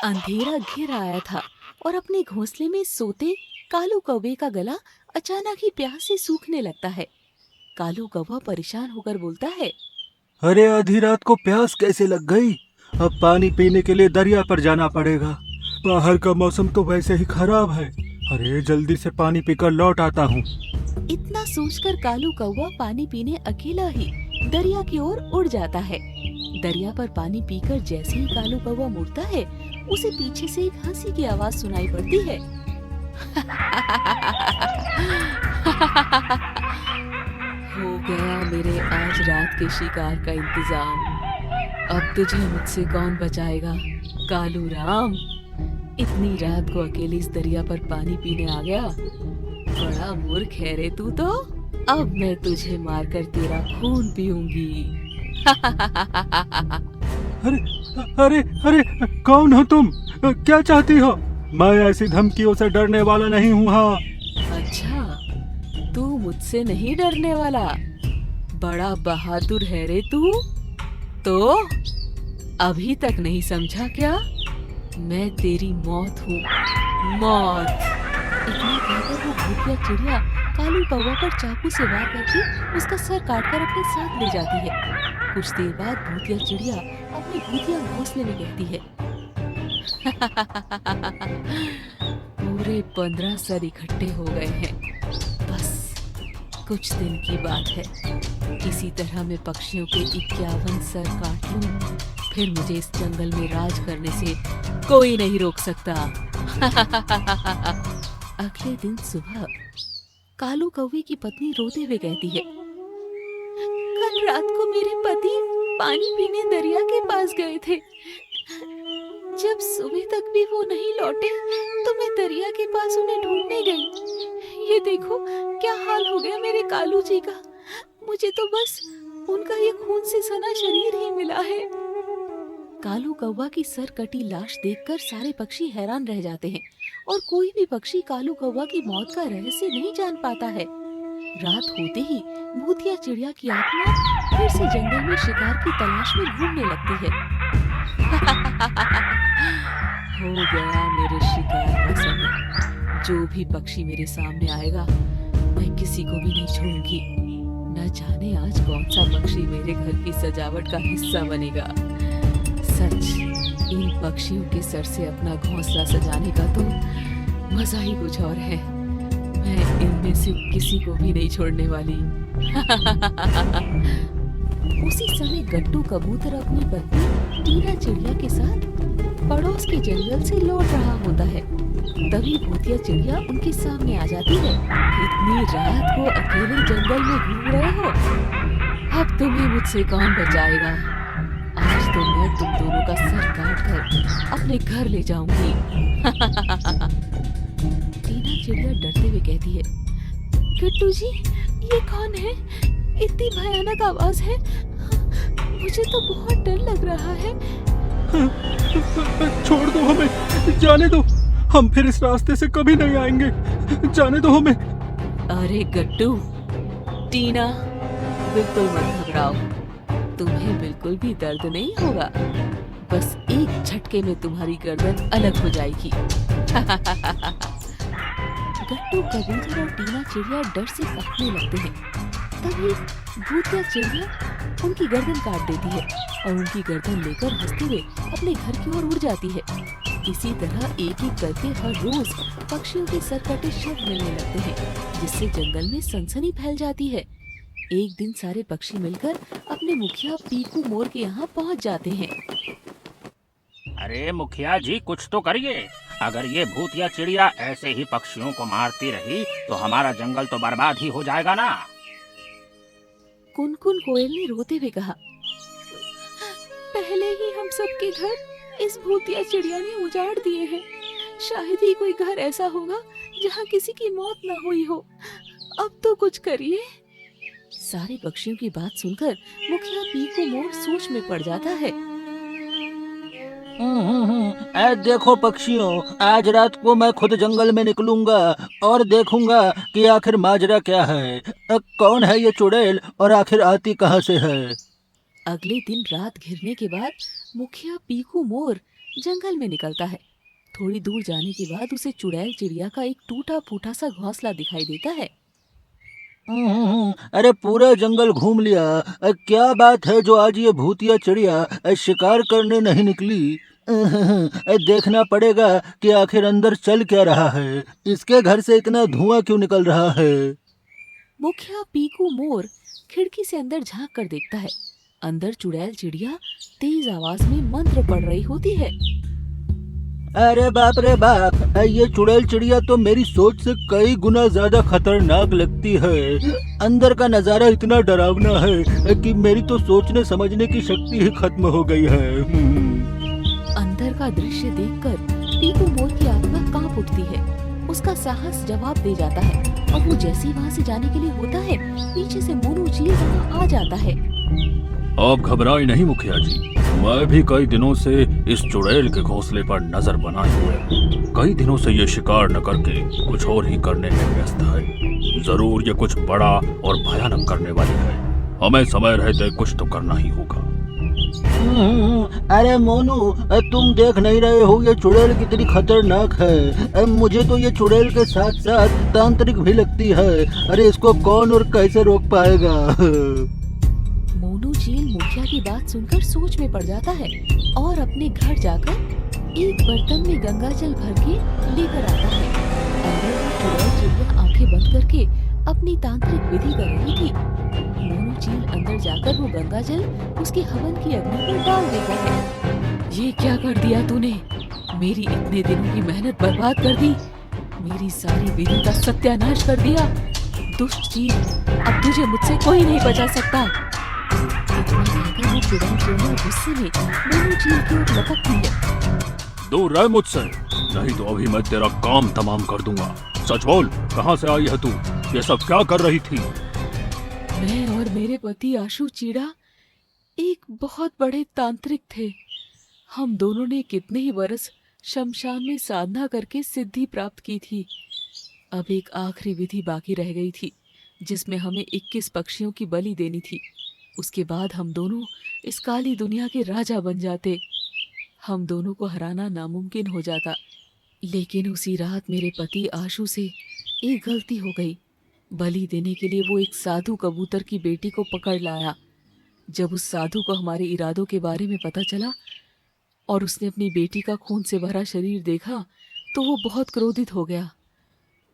अंधेरा घिर आया था और अपने घोंसले में सोते कालू कौवे का गला अचानक ही प्यास से सूखने लगता है। कालू कौवा परेशान होकर बोलता है। अरे आधी रात को प्यास कैसे लग गई। अब पानी पीने के लिए दरिया पर जाना पड़ेगा। बाहर का मौसम तो वैसे ही खराब है। अरे जल्दी से पानी पीकर लौट आता हूँ। इतना सोचकर कालू कौवा पानी पीने अकेला ही दरिया की ओर उड़ जाता है। दरिया पर पानी पीकर जैसे ही कालू कौवा मुड़ता है, उसे पीछे से एक हंसी की आवाज सुनाई पड़ती है। हो गया मेरे आज रात के शिकार का इंतजाम। अब तुझे मुझसे कौन बचाएगा कालू राम। इतनी रात को अकेले इस दरिया पर पानी पीने आ गया। बड़ा मूर्ख है रे तू तो। अब मैं तुझे मारकर तेरा खून पीऊंगी। अरे अरे अरे, कौन हो तुम? क्या चाहती हो? मैं ऐसी धमकियों से डरने वाला नहीं हूँ। हाँ, अच्छा, तू मुझसे नहीं डरने वाला। बड़ा बहादुर है रे तू। तो अभी तक नहीं समझा क्या? मैं तेरी मौत हूँ, मौत। इतना कहकर वो भूतिया चिड़िया कालू कौवा पर चाकू से वार करके उसका सर काटकर अपने साथ ले जाती है। कुछ देर बाद भूतिया चिड़िया अपने भूतिया घोंसले में कहती है। पूरे 15 सर इकट्ठे हो गए हैं। बस कुछ दिन की बात है। किसी तरह मैं पक्षियों के 51 सर काट लूं, फिर मुझे इस जंगल में राज करने से कोई नहीं रोक सकता। अगले दिन सुबह कालू कौवे की पत्नी रोते हुए कहती है। कल रात को मेरे पति पानी पीने दरिया के पास गए थे। जब सुबह तक भी वो नहीं लौटे तो मैं दरिया के पास उन्हें ढूंढने गई। ये देखो क्या हाल हो गया मेरे कालू जी का। मुझे तो बस उनका ये खून से सना शरीर ही मिला है। कालू कौवा की सर कटी लाश देखकर सारे पक्षी हैरान रह जाते हैं और कोई भी पक्षी कालू कौवा की मौत का रहस्य नहीं जान पाता है। रात होते ही भूतिया चिड़िया की आत्मा फिर से जंगल में शिकार की तलाश में घूमने लगती है। हो गया मेरे शिकार का समय। जो भी पक्षी मेरे सामने आएगा मैं किसी को भी नहीं छोड़ूंगी। न जाने आज कौन सा पक्षी मेरे घर की सजावट का हिस्सा बनेगा। सच, इन पक्षियों के सर से अपना घोंसला सजाने का तो मजा ही कुछ और है। मैं इनमें से किसी को भी नहीं छोड़ने वाली। उसी समय गट्टू कबूतर अपनी पत्नी टीना चिड़िया के साथ पड़ोस के जंगल से लौट रहा होता है। तभी भूतिया चिड़िया उनके सामने आ जाती है। इतनी रात को अकेले जंगल में घूम रहे हो, अब तुम्हें मुझसे कौन बचाएगा। आज तो मैं तुम दोनों का सर काट कर अपने घर ले जाऊंगी। टीना चिड़िया डरते हुए कहती है। गट्टू जी, ये कौन है? इतनी भयानक आवाज है। मुझे तो बहुत डर लग रहा है। छोड़ दो हमें, जाने दो। हम फिर इस रास्ते से कभी नहीं आएंगे। जाने दो हमें। अरे गट्टू, टीना, बिल्कुल मत घबराओ। तुम्हें बिल्कुल भी दर्द नहीं होगा। बस एक झटके में तुम्हारी गर्दन अलग हो जाएगी। गट्टू कबूतर और टीना चिड़िया डर से कांपने लगते हैं। तभी भूतिया चिड़िया उनकी गर्दन काट देती है और उनकी गर्दन लेकर हंसते हुए अपने घर की ओर उड़ जाती है। इसी तरह एक एक करके हर रोज पक्षियों के सर कटे शब्द मिलने लगते हैं, जिससे जंगल में सनसनी फैल जाती है। एक दिन सारे पक्षी मिलकर अपने मुखिया पीकू मोर के यहाँ पहुँच जाते हैं। अरे मुखिया जी, कुछ तो करिए। अगर ये भूतिया चिड़िया ऐसे ही पक्षियों को मारती रही तो हमारा जंगल तो बर्बाद ही हो जाएगा ना। कुनकुन कोयल ने रोते हुए कहा। पहले ही हम सबके घर इस भूतिया चिड़िया ने उजाड़ दिए हैं। शायद ही कोई घर ऐसा होगा जहाँ किसी की मौत न हुई हो। अब तो कुछ करिए। सारे पक्षियों की बात सुनकर मुखिया पीकू मोर सोच में पड़ जाता है। देखो पक्षियों, आज रात को मैं खुद जंगल में निकलूंगा और देखूंगा कि आखिर माजरा क्या है। कौन है ये चुड़ैल और आखिर आती कहाँ से है। अगले दिन रात घिरने के बाद मुखिया पीकू मोर जंगल में निकलता है। थोड़ी दूर जाने के बाद उसे चुड़ैल चिड़िया का एक टूटा फूटा सा घोंसला दिखाई देता है। अरे पूरा जंगल घूम लिया। क्या बात है जो आज ये भूतिया चिड़िया शिकार करने नहीं निकली? देखना पड़ेगा कि आखिर अंदर चल क्या रहा है। इसके घर से इतना धुआं क्यों निकल रहा है? मुखिया पीकू मोर खिड़की से अंदर झांक कर देखता है। अंदर चुड़ैल चिड़िया तेज आवाज में मंत्र पढ़ रही होती है। अरे बाप रे बाप, ये चुड़ैल चिड़िया तो मेरी सोच से कई गुना ज्यादा खतरनाक लगती है। अंदर का नजारा इतना डरावना है कि मेरी तो सोचने समझने की शक्ति ही खत्म हो गई है। अंदर का दृश्य देखकर पीकू मोर की आत्मा कांप उठती है। उसका साहस जवाब दे जाता है और वो जैसे ही वहाँ से जाने के लिए होता है, पीछे से मोनू चील वहाँ आ जाता है। आप घबराए नहीं मुखिया जी, मैं भी कई दिनों से इस चुड़ैल के घोंसले पर नजर बनाए हुए। कई दिनों से ये शिकार न करके कुछ और ही करने में व्यस्त है। जरूर ये कुछ बड़ा और भयानक करने वाली है। हमें समय रहते कुछ तो करना ही होगा। अरे मोनू, तुम देख नहीं रहे हो ये चुड़ैल कितनी खतरनाक है? मुझे तो ये चुड़ैल के साथ साथ तांत्रिक भी लगती है। अरे इसको कौन और कैसे रोक पाएगा? मोनू चील मुखिया की बात सुनकर सोच में पड़ जाता है और अपने घर जाकर एक बर्तन में गंगा जल भर के लेकर आता है। अंदर वो चुड़ैल चिड़िया आंखें बंद करके अपनी तांत्रिक विधि कर रही थी। मोनू चील अंदर जाकर वो गंगा जल उसके हवन की अग्नि पर डाल देता है। ये क्या कर दिया तूने? मेरी इतने दिनों की मेहनत बर्बाद कर दी। मेरी सारी विधि का सत्यानाश कर दिया। दुष्ट चील, अब तुझे मुझसे कोई नहीं बचा सकता। इतना कहकर वो चुड़ैल चिड़िया गुस्से में मोनू चील की ओर लपकती है। दूर रह मुझसे, नहीं तो अभी मैं तेरा काम तमाम कर दूंगा। सच बोल, कहाँ से आई है तू? ये सब क्या कर रही थी? मैं और मेरे पति आशु चीड़ा एक बहुत बड़े तांत्रिक थे। हम दोनों ने कितने ही बरस शमशान में साधना करके सिद्धि प्राप्त की थी। अब एक आखिरी विधि बाकी रह गई थी जिसमें हमें 21 पक्षियों की बलि देनी थी। उसके बाद हम दोनों इस काली दुनिया के राजा बन जाते। हम दोनों को हराना नामुमकिन हो जाता। लेकिन उसी रात मेरे पति आशु से एक गलती हो गई। बलि देने के लिए वो एक साधु कबूतर की बेटी को पकड़ लाया। जब उस साधु को हमारे इरादों के बारे में पता चला और उसने अपनी बेटी का खून से भरा शरीर देखा तो वो बहुत क्रोधित हो गया।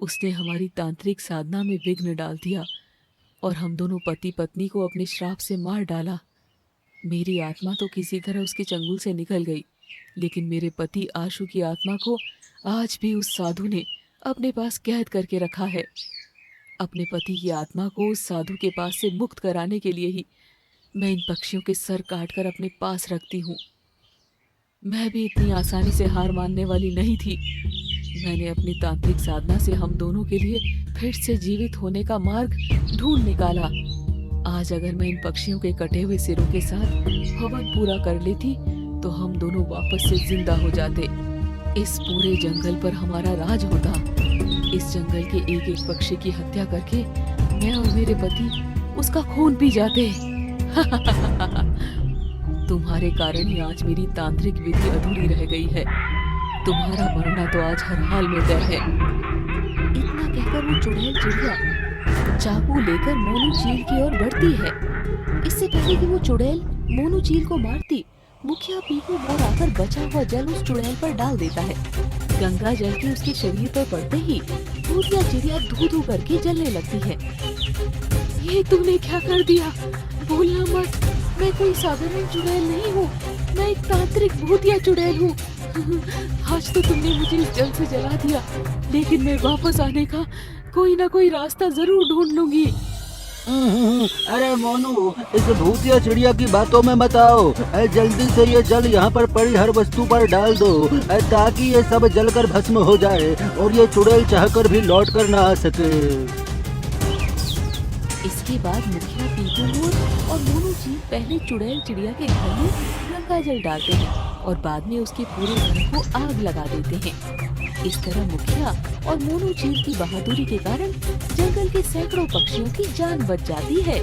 उसने हमारी तांत्रिक साधना में विघ्न डाल दिया और हम दोनों पति पत्नी को अपने श्राप से मार डाला। मेरी आत्मा तो किसी तरह उसके चंगुल से निकल गई, लेकिन मेरे पति आशु की आत्मा को आज भी उस साधु ने अपने पास कैद करके रखा है। अपने पति की आत्मा को उस साधु के पास से मुक्त कराने के लिए ही मैं इन पक्षियों के सर काटकर अपने पास रखती हूँ। मैं भी इतनी आसानी से हार मानने वाली नहीं थी। मैंने अपनी तांत्रिक साधना से हम दोनों के लिए फिर से जीवित होने का मार्ग ढूंढ निकाला। आज अगर मैं इन पक्षियों के कटे हुए सिरों के साथ हवन पूरा कर लेती तो हम दोनों वापस से जिंदा हो जाते। इस पूरे जंगल पर हमारा राज होता। इस जंगल के एक एक पक्षी की हत्या करके मैं और मेरे पति उसका खून पी जाते। तुम्हारे कारण ही आज मेरी तांत्रिक विधि अधूरी रह गई है। तुम्हारा मरना तो आज हर हाल में तय है। इतना कहकर वो चुड़ैल चिड़िया चाकू लेकर मोनू चील की ओर बढ़ती है। इससे पहले कि वो चुड़ैल मोनू चील को मारती, मुखिया पीकू मोर आकर बचा हुआ जल उस चुड़ैल पर डाल देता है। गंगा जल के उसके शरीर पर पड़ते ही भूतिया चिड़िया धू धू करके जलने लगती है। ये तूने क्या कर दिया? भूलना मत, मैं कोई साधारण चुड़ैल नहीं हूँ। मैं एक तांत्रिक भूतिया चुड़ैल हूँ। आज तो तुमने मुझे इस जल से जला दिया, लेकिन मैं वापस आने का कोई ना कोई रास्ता जरूर ढूंढ लूंगी। अरे मोनू, इस भूतिया चिड़िया की बातों में मत आओ। जल्दी से ये जल यहाँ पर पड़ी हर वस्तु पर डाल दो ताकि ये सब जलकर भस्म हो जाए और ये चुड़ैल चाहकर भी लौट कर ना आ सके। इसके बाद मुखिया पीकू मोर और मोनू चील पहले चुड़ैल चिड़िया के घर में गंगा जल डालते हैं और बाद में उसके पूरे घर को आग लगा देते हैं। इस तरह मुखिया और मोनू चील की बहादुरी के कारण जंगल के सैकड़ों पक्षियों की जान बच जाती है।